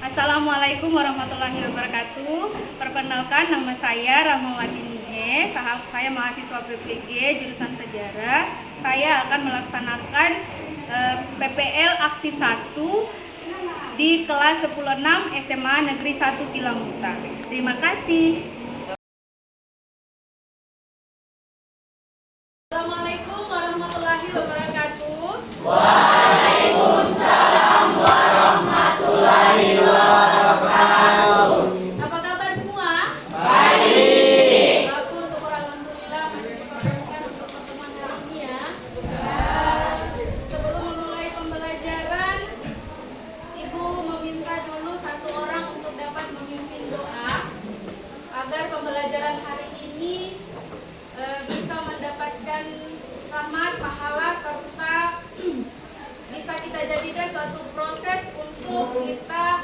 Assalamualaikum warahmatullahi wabarakatuh. Perkenalkan, nama saya Rahmawati Nihe. Saya mahasiswa PPG jurusan Sejarah. Saya akan melaksanakan PPL Aksi 1 di kelas 10-6 SMA Negeri 1 Kilamuta. Terima kasih. Assalamualaikum warahmatullahi wabarakatuh. Waalaikumsalam warahmatullahi wabarakatuh. Apa kabar semua? Baik. Bagus, syukur alhamdulillah masih dipertemukan untuk pertemuan hari ini ya. Sebelum memulai pembelajaran, Ibu meminta dulu satu orang untuk dapat memimpin doa agar pembelajaran hari ini bisa mendapatkan rahmat, pahala, serta bisa kita jadikan suatu proses untuk kita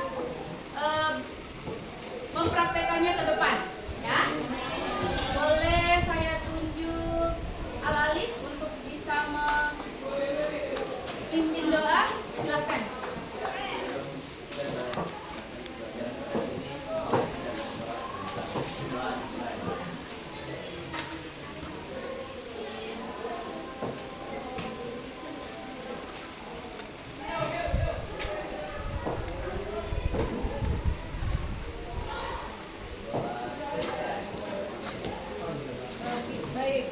mempraktekannya ke depan, ya. Boleh saya tunjuk Al-Alif untuk bisa memimpin doa, silakan. Baik,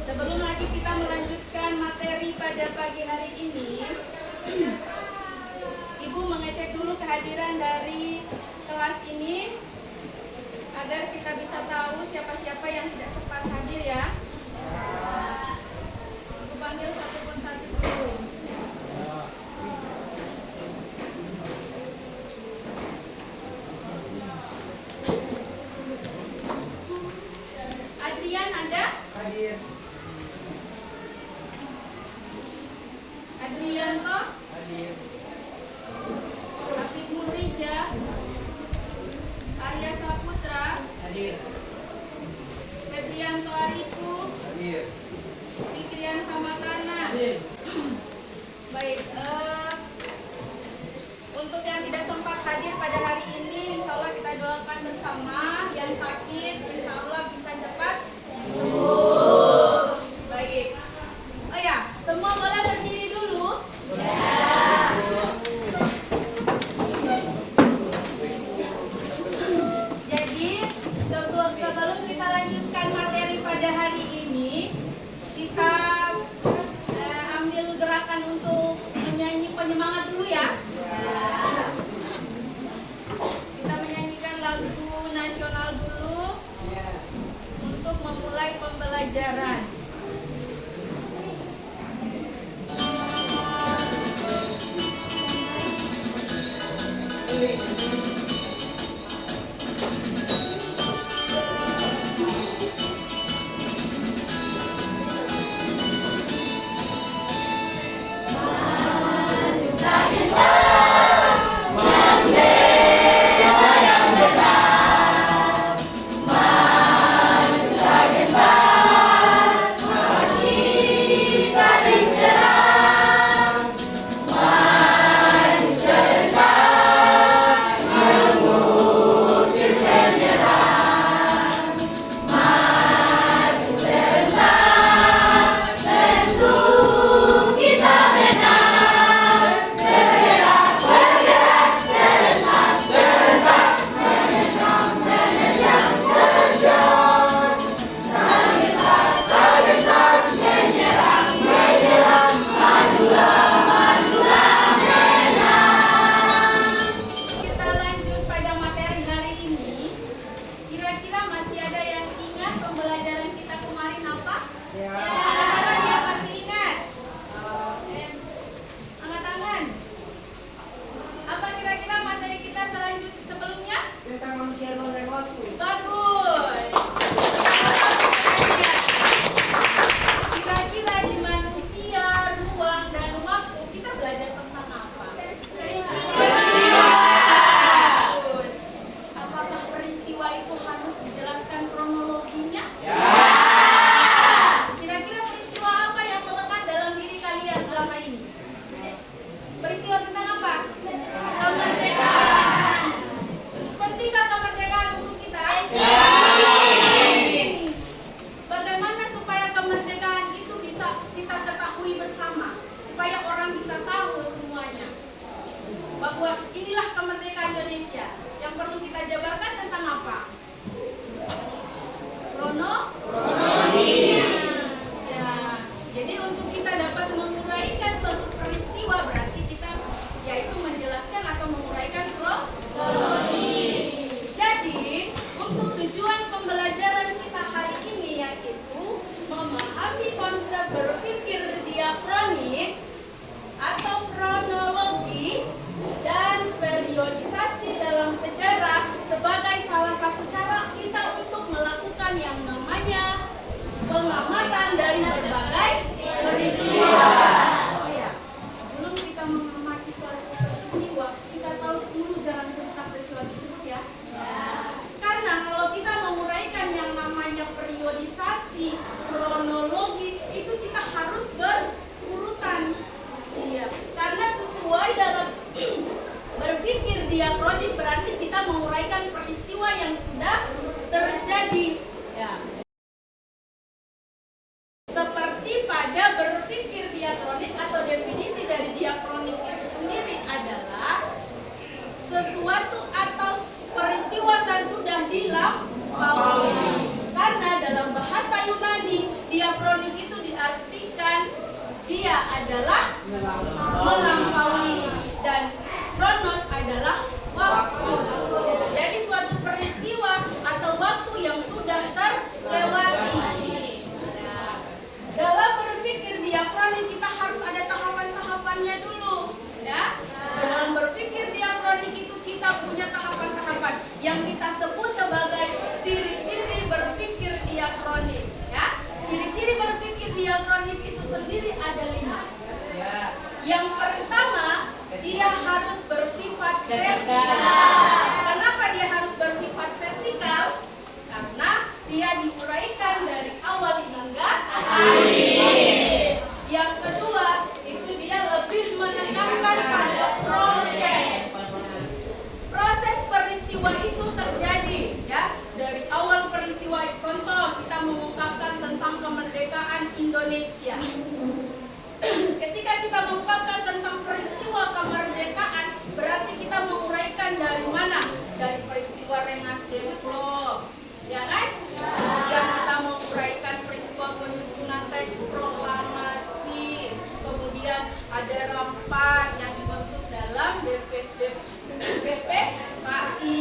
sebelum lagi kita melanjutkan materi pada pagi hari ini, Ibu mengecek dulu kehadiran dari kelas ini agar kita bisa tahu siapa-siapa yang tidak sempat hadir ya. Ibu panggil satu persatu dulu. Adrian ada? Hadir. Adrianto? Hadir. Afif Murija? Arya Saputra? Hadir. Febrianto Arifu? Hadir. Fikrian Samatana? Hadir. Baik, untuk yang tidak sempat hadir pada hari ini, insya Allah kita doakan bersama. Yang sakit, insya Allah bisa cepat sembuh. Baik. Oh ya, semua boleh berdiri dulu. Jadi, sebelum kita lanjutkan materi pada hari ini, kita ambil gerakan untuk menyanyi penyemangat dulu ya. Kita menyanyikan lagu nasional dulu untuk memulai pembelajaran. Indonesia. Yang perlu kita jabarkan tentang apa? Kronologi. Ya, jadi untuk kita dapat menguraikan suatu peristiwa berarti kita yaitu menjelaskan atau menguraikan kronologi. Jadi untuk tujuan pembelajaran kita hari ini yaitu memahami konsep berpikir diakronik atau kronologi dan periodisasi dalam sejarah sebagai salah satu cara kita untuk melakukan yang namanya pengamatan dari berbagai peristiwa. Oh ya, sebelum kita mengamati suatu peristiwa, kita tahu dulu jalan cerita peristiwa tersebut ya. Karena kalau kita menguraikan yang namanya periodisasi, kronologi, itu kita harus berurutan. Iya, karena sesuai dalam berpikir diakronik berarti kita menguraikan peristiwa yang sudah terjadi. Ya. Seperti pada berpikir diakronik atau definisi dari diakronik itu sendiri adalah sesuatu atau peristiwa yang sudah dilampaui. Karena dalam bahasa Yunani diakronik itu diartikan dia adalah melampaui dan kronos adalah waktu. Jadi suatu peristiwa atau waktu yang sudah terlewati. Dalam berpikir diakronik kita harus ada tahapan-tahapannya dulu, ya. Dalam berpikir diakronik itu kita punya tahapan-tahapan yang kita sebut sebagai ciri-ciri berpikir diakronik, ya. Ciri-ciri berpikir diakronik itu sendiri ada 5. Yang pertama, dia harus bersifat vertikal. Kenapa dia harus bersifat vertikal? Karena dia diuraikan dari awal hingga akhir. Yang kedua, itu dia lebih menekankan pada proses. Proses peristiwa itu terjadi, ya, dari awal peristiwa. Contoh, kita mengungkapkan tentang kemerdekaan Indonesia. Ketika kita mengungkapkan tentang peristiwa kemerdekaan, berarti kita menguraikan dari mana? Dari peristiwa Rengas Dengklok, ya kan? Kemudian kita menguraikan peristiwa penyusunan teks proklamasi. Kemudian ada rapat yang dibentuk dalam BPKI.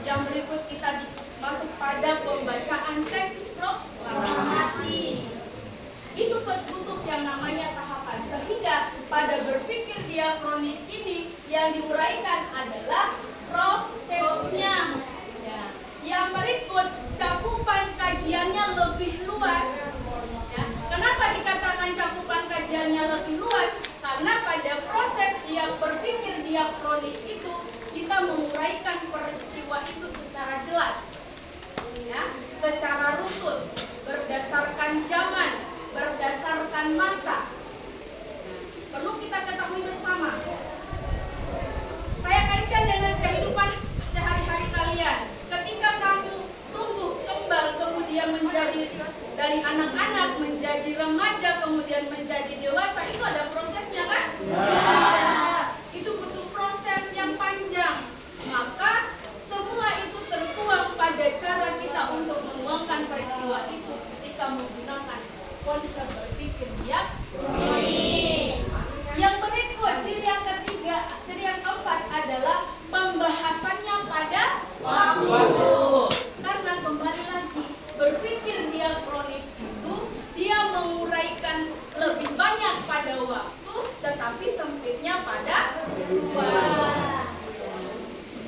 Yang berikut kita masuk pada pembacaan teks proklamasi. Itu butuh yang namanya tahapan, sehingga pada berpikir diakronik ini yang diuraikan adalah prosesnya. Ya. Yang berikut cakupan kajiannya lebih luas. Ya. Kenapa dikatakan cakupan kajiannya lebih luas? Karena pada proses berpikir diakronik itu kita menguraikan peristiwa itu secara jelas, ya, secara runtut, berdasarkan zaman, berdasarkan masa. Perlu kita ketahui bersama. Saya kaitkan dengan kehidupan sehari-hari kalian. Ketika kamu tumbuh kembang, kemudian menjadi dari anak-anak menjadi remaja, kemudian menjadi dewasa, itu ada prosesnya kan? Ya. Itu butuh proses yang panjang. Maka semua itu tertuang pada cara kita untuk menuangkan peristiwa itu ketika menggunakan konsep berpikir diakronik. Yang berikut, ciri yang ketiga, ciri yang keempat adalah pembahasannya pada waktu. Karena kembali lagi, berpikir diakronik itu dia menguraikan lebih banyak pada waktu, tetapi sempitnya pada ruang.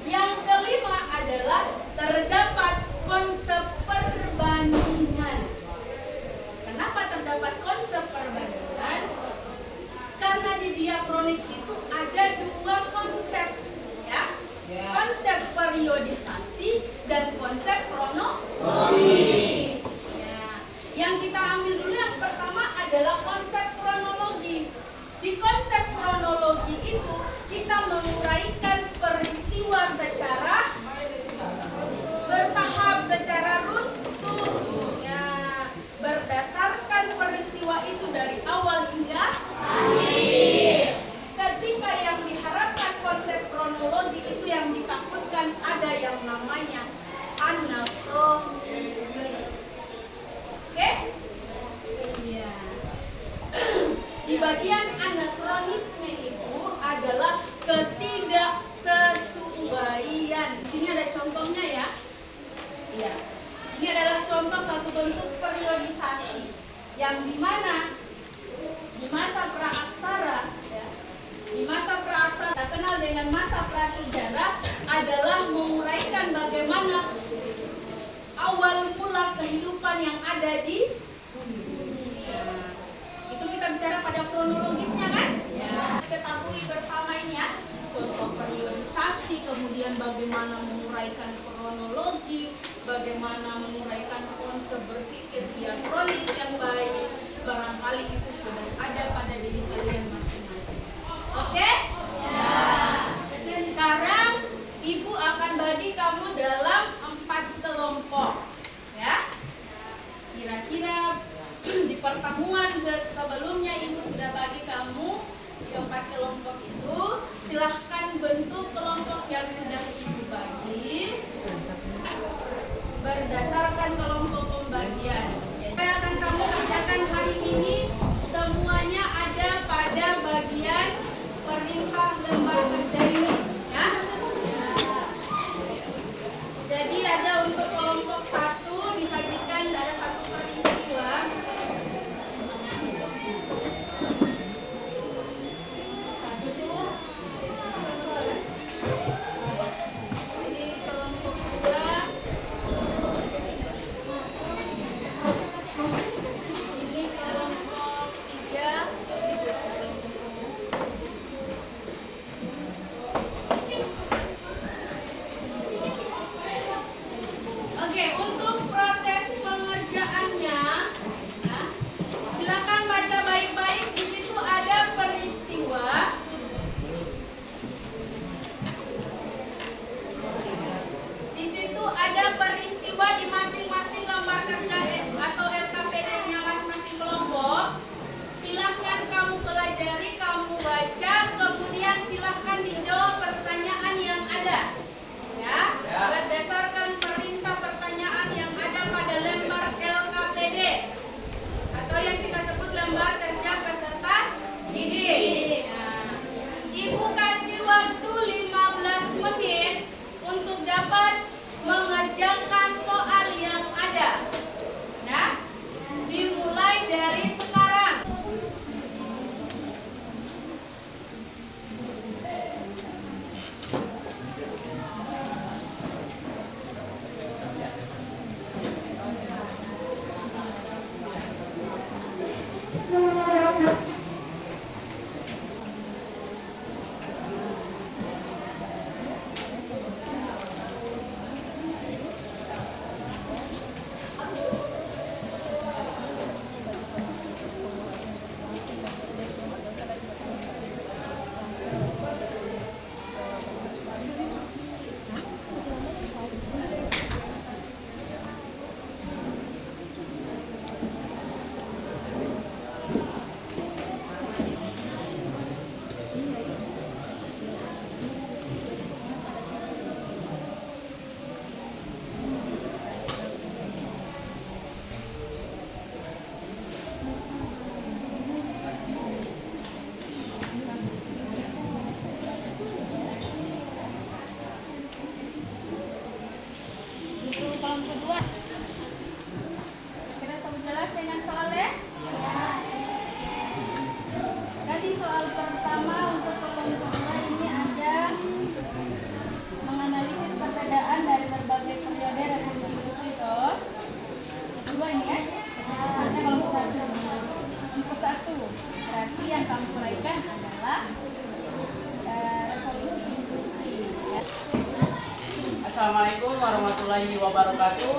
Yang kelima adalah terdapat konsep perbandingan. Kenapa terdapat konsep perbandingan? Karena di diakronik itu ada 2 konsep, ya. Konsep periodisasi dan konsep kronologi. Ya. Yang kita ambil dulu yang pertama adalah konsep kronologi. Di konsep kronologi itu kita menguraikan peristiwa secara bertahap, secara runtut, ya, berdasarkan peristiwa itu dari awal hingga akhir. Ketika yang diharapkan konsep kronologi itu yang ditakutkan dengan masa prasejarah adalah menguraikan bagaimana awal mula kehidupan yang ada di dunia. Itu kita bicara pada kronologisnya kan? Ya. Ketahui bersama ini ya, contoh periodisasi, kemudian bagaimana menguraikan kronologi, bagaimana menguraikan konsep berpikir diakronik yang baik. Barangkali itu sudah ada pada diri kalian masing-masing. Oke? Ya. Sekarang Ibu akan bagi kamu dalam 4 kelompok. Ya. Kira-kira di pertemuan sebelumnya Ibu sudah bagi kamu di 4 kelompok itu. Silahkan bentuk kelompok yang sudah Ibu bagi berdasarkan kelompok pembagian. Apa yang akan kamu kerjakan hari ini semuanya ada pada bagian perintah lembar kerja ini, ya. Jadi ada untuk kelompok 1 disajikan ada satu peristiwa. Ini kelompok 2. Ini kelompok 3. Oke, untuk proses pengerjaannya, ya, silakan baca baik-baik. Di situ ada peristiwa. Di situ ada peristiwa di masing-masing lembar kerja atau LKPD-nya masing-masing kelompok. Silahkan kamu pelajari, kamu baca, kemudian silahkan dijawab pertanyaan yang ada. Ya, berdasarkan perintah pertanyaan yang ada pada lembar LKPD atau yang kita sebut lembar kerja peserta didik. Nah, Ibu kasih waktu 15 menit untuk dapat mengerjakan soal yang ada. Ya, dimulai dari sekarang. Kira semua jelas dengan soalnya? Jadi soal pertama untuk kelompok 2 ini ada menganalisis perbedaan dari berbagai periode revolusi industri toh. Kedua ini ya. Ini kelompok 1. Kelompok 1 berarti yang kamu uraikan adalah revolusi industri. Ya. Assalamualaikum warahmatullahi wabarakatuh.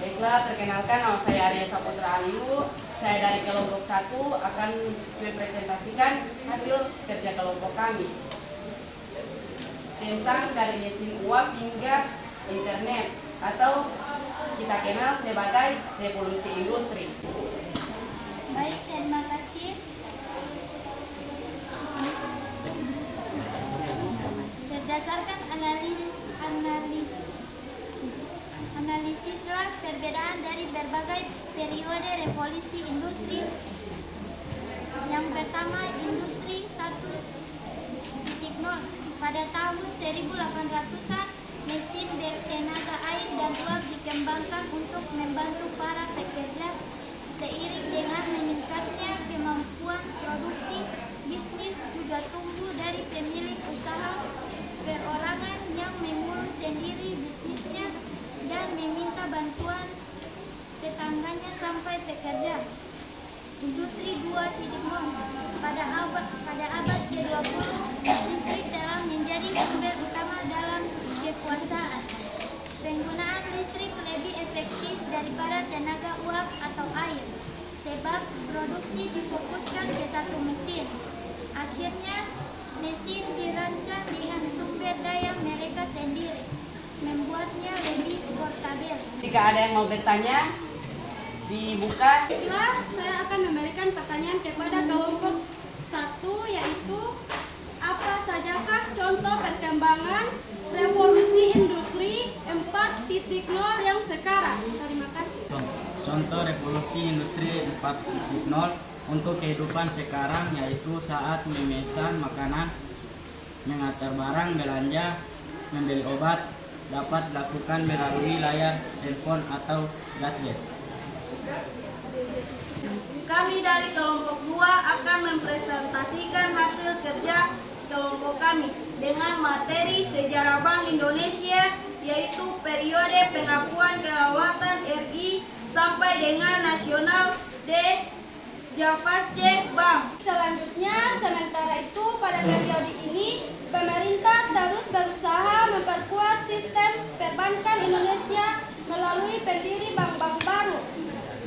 Baiklah, perkenalkan nama saya Arya Saputra Aliu. Saya dari kelompok 1 akan mempresentasikan hasil kerja kelompok kami tentang dari mesin uap hingga internet atau kita kenal sebagai revolusi industri. Baik, terima kasih. Berdasarkan analisislah perbedaan dari berbagai periode revolusi industri. Yang pertama, industri 1.0. Pada tahun 1800-an, mesin bertenaga air dan uap dikembangkan untuk membantu para pekerja. Seiring dengan meningkatnya kemampuan Pada abad ke-20, listrik telah menjadi sumber utama dalam kekuasaan. Penggunaan listrik lebih efektif daripada tenaga uap atau air, sebab produksi difokuskan ke satu mesin. Akhirnya, mesin dirancang dengan sumber daya mereka sendiri, membuatnya lebih portabel. Jika ada yang mau bertanya, dibuka. Baiklah, saya akan memberikan pertanyaan kepada kelompok 1, yaitu apa sajakah contoh perkembangan revolusi industri 4.0 yang sekarang? Terima kasih. Contoh revolusi industri 4.0 untuk kehidupan sekarang yaitu saat memesan makanan, mengantar barang, belanja, membeli obat dapat dilakukan melalui layar telepon atau gadget. Kami dari kelompok 2 akan mempresentasikan hasil kerja kelompok kami dengan materi sejarah Bank Indonesia, yaitu periode pengakuan kedaulatan RI sampai dengan nasional de Javasche Bank. Selanjutnya, sementara itu pada periode ini pemerintah terus berusaha memperkuat sistem perbankan Indonesia melalui pendiri bank-bank baru.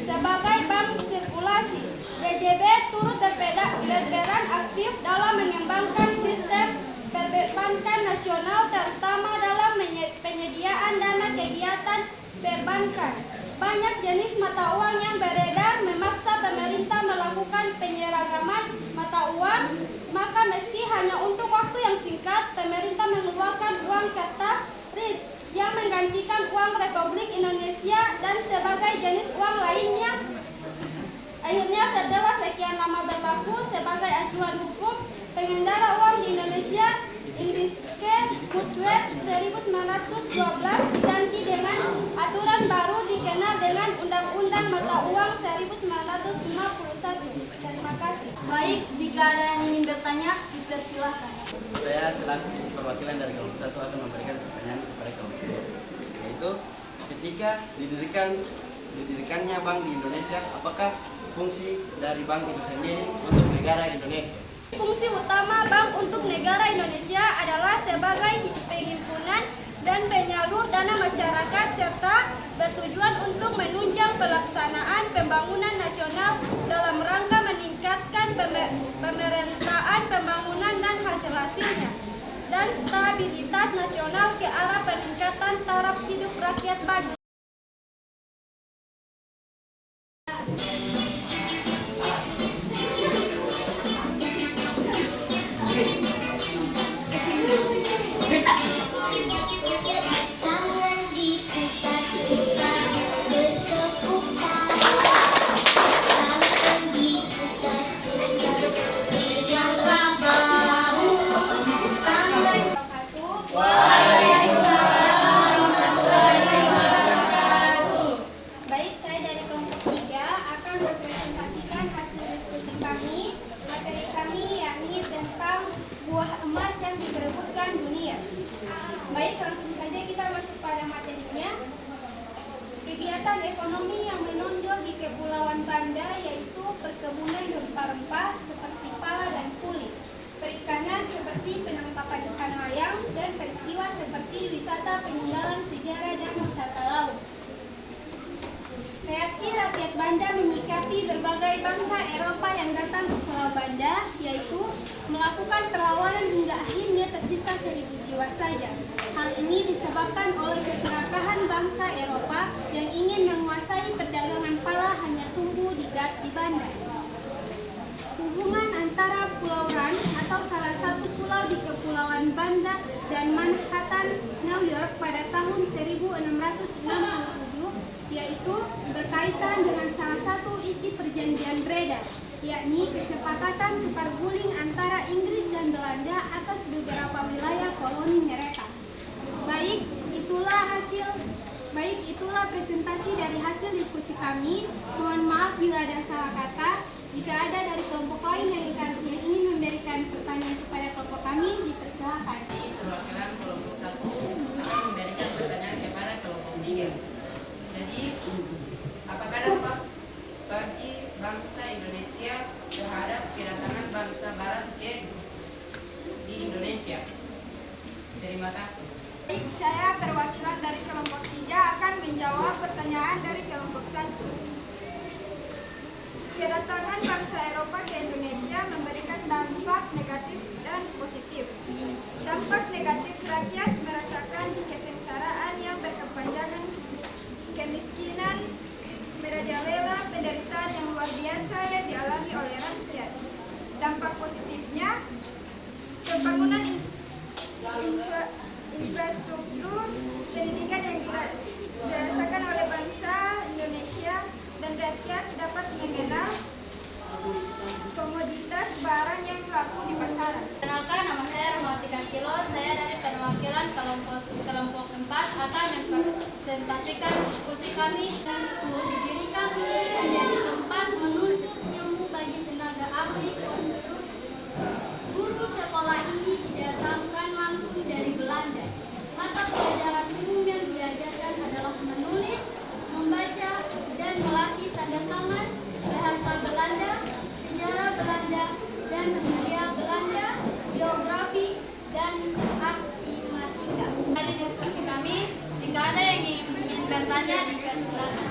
Sebagai bank sirkulasi, BJB turut berperan aktif dalam mengembangkan sistem perbankan nasional, terutama dalam penyediaan dana kegiatan perbankan. Banyak jenis mata uang yang beredar memaksa pemerintah melakukan penyeragaman mata uang, maka meski hanya untuk waktu yang singkat, pemerintah mengeluarkan uang kertas RIS yang menggantikan uang Republik Indonesia dan sebagai jenis uang lainnya. Akhirnya setelah sekian lama berlaku sebagai acuan hukum, pengendara uang di Indonesia Indiske Mutwet 1912 diganti dengan aturan baru dikenal dengan Undang-Undang Mata Uang 1951. Terima kasih. Baik, jika ada yang ingin bertanya, dipersilahkan. Saya selaku perwakilan dari kelompok 1 akan memberikan pertanyaan kepada kelompok 2, yaitu ketika didirikannya bank di Indonesia, apakah fungsi dari bank itu sendiri untuk negara Indonesia? Fungsi utama Bank untuk Negara Indonesia adalah sebagai penghimpunan dan penyalur dana masyarakat serta bertujuan untuk menunjang pelaksanaan pembangunan nasional dalam rangka meningkatkan pemerataan pembangunan dan hasil-hasilnya dan stabilitas nasional ke arah peningkatan taraf hidup rakyat bagus. Tangan diputar-putar bertepuk tangan. Tangan diputar-putar tegaklah bahu. Tangan Baik, saya dari kelompok 3 akan mempresentasikan hasil diskusi kami. Materi kami yakni tentang buah emas yang diperebutkan dunia. Baik, langsung saja kita masuk pada materinya. Kegiatan ekonomi yang menonjol di Kepulauan Banda yaitu perkebunan rempah-rempah seperti pala dan kulit, perikanan seperti penangkapan ikan layang, dan peristiwa seperti wisata peninggalan sejarah dan wisata laut. Reaksi rakyat Banda menyikapi berbagai bangsa Eropa yang datang ke Pulau Banda, yaitu melakukan perlawanan hingga akhirnya tersisa 1000 jiwa saja. Hal ini disebabkan oleh keserakahan bangsa Eropa yang ingin menguasai perdagangan pala hanya tumbuh di Banda. Hubungan antara Pulau Ran atau salah satu pulau di Kepulauan Banda dan Manhattan, New York pada tahun 1667 yaitu berkaitan dengan salah satu isi perjanjian Breda, yakni kesepakatan tukar guling antara Inggris dan Belanda atas beberapa wilayah koloni mereka. Baik, itulah presentasi dari hasil diskusi kami. Mohon maaf bila ada salah kata. Jika ada dari kelompok lain yang ingin memberikan pertanyaan kepada kelompok kami, dipersilakan. Perwakilan kelompok 1 akan memberikan pertanyaan kepada kelompok 3. Jadi, apakah dampak bagi bangsa Indonesia Terima kasih. Baik, saya perwakilan dari kelompok 3 akan menjawab pertanyaan dari kelompok 1. Kedatangan bangsa Eropa ke Indonesia memberikan dampak negatif dan positif. Dampak negatif, rakyat merasakan kesengsaraan yang berkepanjangan, kemiskinan merajalela, penderitaan yang luar biasa yang dialami oleh rakyat. Dampak positifnya, pembangunan infrastruktur pendidikan yang dirasakan oleh bangsa Indonesia dan rakyat dapat mengenal komoditas barang yang laku di pasaran. Perkenalkan, nama saya Rahmawati Kilo. Saya dari perwakilan kelompok 4 akan mempresentasikan diskusi kami. Di diri kami menjadi tempat menuntut ilmu bagi tenaga ahli. Guru sekolah ini didatangkan langsung dari Belanda. Mata pelajaran umum yang diajarkan adalah menulis, membaca, dan melatih tanda tangan, bahasa Belanda, sejarah Belanda, dan budaya Belanda, geografi, dan matematika. Dari diskusi kami, jika ada yang ingin bertanya, dipersilakan.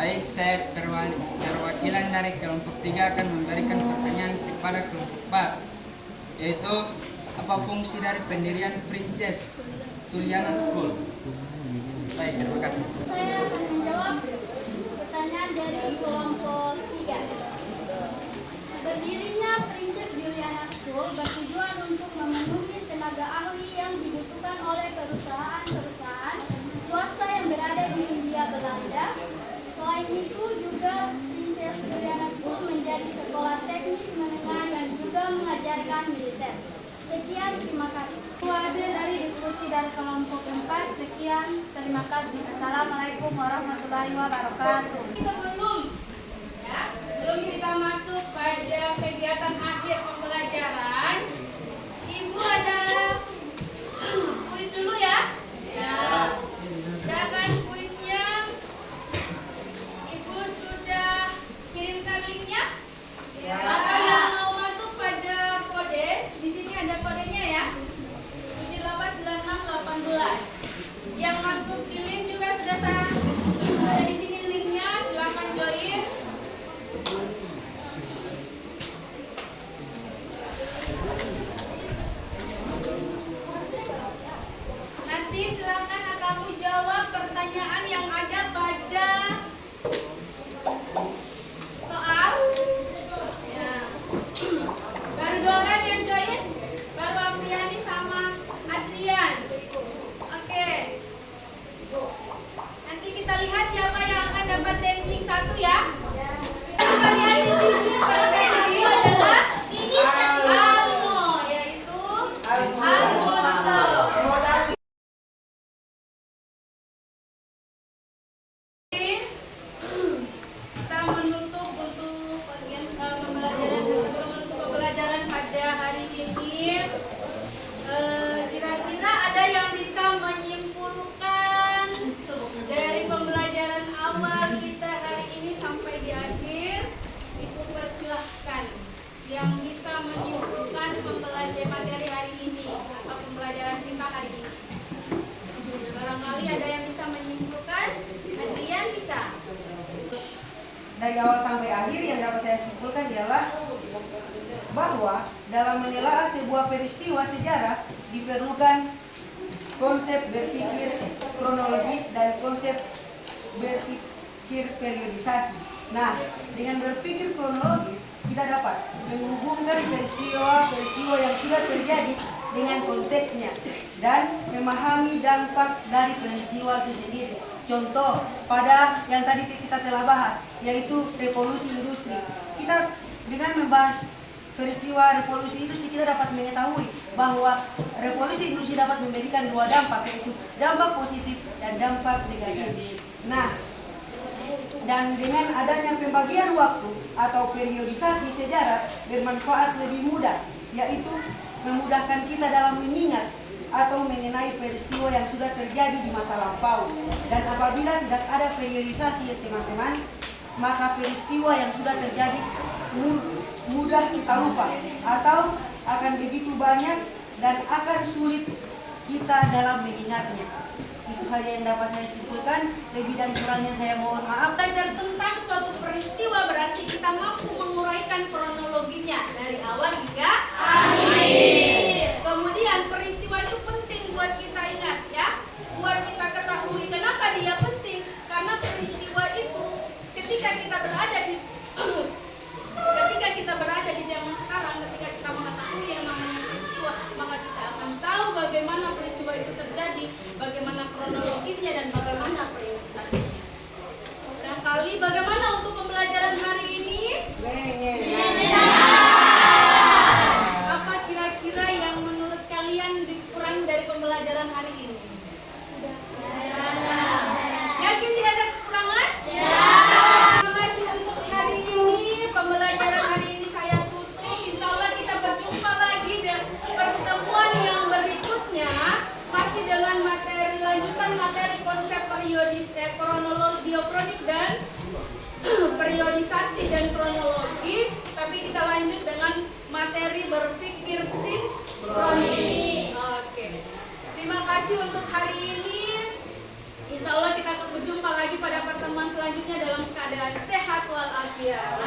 Baik, saya perwakilan dari kelompok 3 akan memberikan pertanyaan kepada kelompok 4, yaitu apa fungsi dari pendirian Princess Juliana School. Baik, terima kasih. Saya akan menjawab pertanyaan dari kelompok 3. Berdirinya Princess Juliana School bertujuan untuk memenuhi tenaga ahli yang dibutuhkan oleh perusahaan-perusahaan swasta yang berada di Hindia Belanda. Selain itu juga Princess Juliana School menjadi sekolah teknik menengah yang juga mengajarkan militer. Sekian, terima kasih. Itu akhir dari diskusi dari kelompok 4. Sekian, terima kasih. Assalamualaikum warahmatullahi wabarakatuh. Sebelum kita masuk pada kegiatan akhir pembelajaran, Ibu ada kuis dulu ya. Silakan kuisnya. Ibu sudah kirimkan linknya? Atau yang mau masuk pada kode, di sini ada kodenya ya. 789618. Yang masuk di link juga sudah ada di sini linknya. Silakan join. Nanti silakan kamu jawab pertanyaan yang ada pada soal. Ya. Baru 2 orang yang join, baru Apriani sama Adrian. Oke. Nanti kita lihat siapa yang akan dapat ranking 1 ya. Kita lihat di sini pada video adalah Almo, yaitu Almonto. Kita menutup untuk bagian pembelajaran, sebelum menutup pembelajaran pada hari ini. Kira-kira ada yang bisa menyimpulkan dari pembelajaran awal kita hari ini sampai di akhir? Ibu persilahkan yang bisa menyimpulkan pembelajaran materi hari ini atau pembelajaran kita hari ini. Barangkali ada yang bisa menyimpulkan. Adrian bisa. Dari awal sampai akhir yang dapat saya simpulkan ialah bahwa dalam menelaah sebuah peristiwa sejarah diperlukan konsep berpikir kronologis dan konsep berpikir periodisasi. Nah, dengan berpikir kronologis kita dapat menghubungkan peristiwa-peristiwa yang sudah terjadi dengan konteksnya dan memahami dampak dari peristiwa itu sendiri. Contoh pada yang tadi kita telah bahas, yaitu revolusi industri. Kita dengan membahas peristiwa revolusi industri kita dapat mengetahui bahwa revolusi industri dapat memberikan 2 dampak, yaitu dampak positif dan dampak negatif. Nah, dan dengan adanya pembagian waktu atau periodisasi sejarah bermanfaat lebih mudah, yaitu memudahkan kita dalam mengingat atau mengenai peristiwa yang sudah terjadi di masa lampau. Dan apabila tidak ada periodisasi ya teman-teman, maka peristiwa yang sudah terjadi mudah kita lupa atau akan begitu banyak dan akan sulit kita dalam mengingatnya. Itu saja yang dapat saya simpulkan. Lebih dan kurangnya saya mohon maaf. Belajar tentang suatu peristiwa berarti kita mampu menguraikan kronologinya dari awal hingga akhir. Kemudian peristiwa itu penting buat kita ingat ya, buat kita ketahui kenapa dia penting. Karena peristiwa itu ketika kita berada di zaman sekarang, ketika kita mengetahui yang namanya peristiwa, maka kita akan tahu bagaimana peristiwa itu terjadi, bagaimana kronologisnya dan bagaimana periodisasinya. Barangkali bagaimana untuk pembelajaran hari ini? Apa kira-kira yang menurut kalian dikurang dari pembelajaran hari ini? Yakin tidak ada kekurangan? Terima kasih untuk hari ini. Pembelajaran hari ini saya tutup. Insya Allah kita berjumpa lagi di pertemuan yang berikutnya, masih dengan lanjutan materi konsep kronologi, diokronik dan periodisasi dan kronologi. Tapi kita lanjut dengan materi berpikir sinkronik. Oke. Terima kasih untuk hari ini. Insya Allah kita akan berjumpa lagi pada pertemuan selanjutnya dalam keadaan sehat walafiat.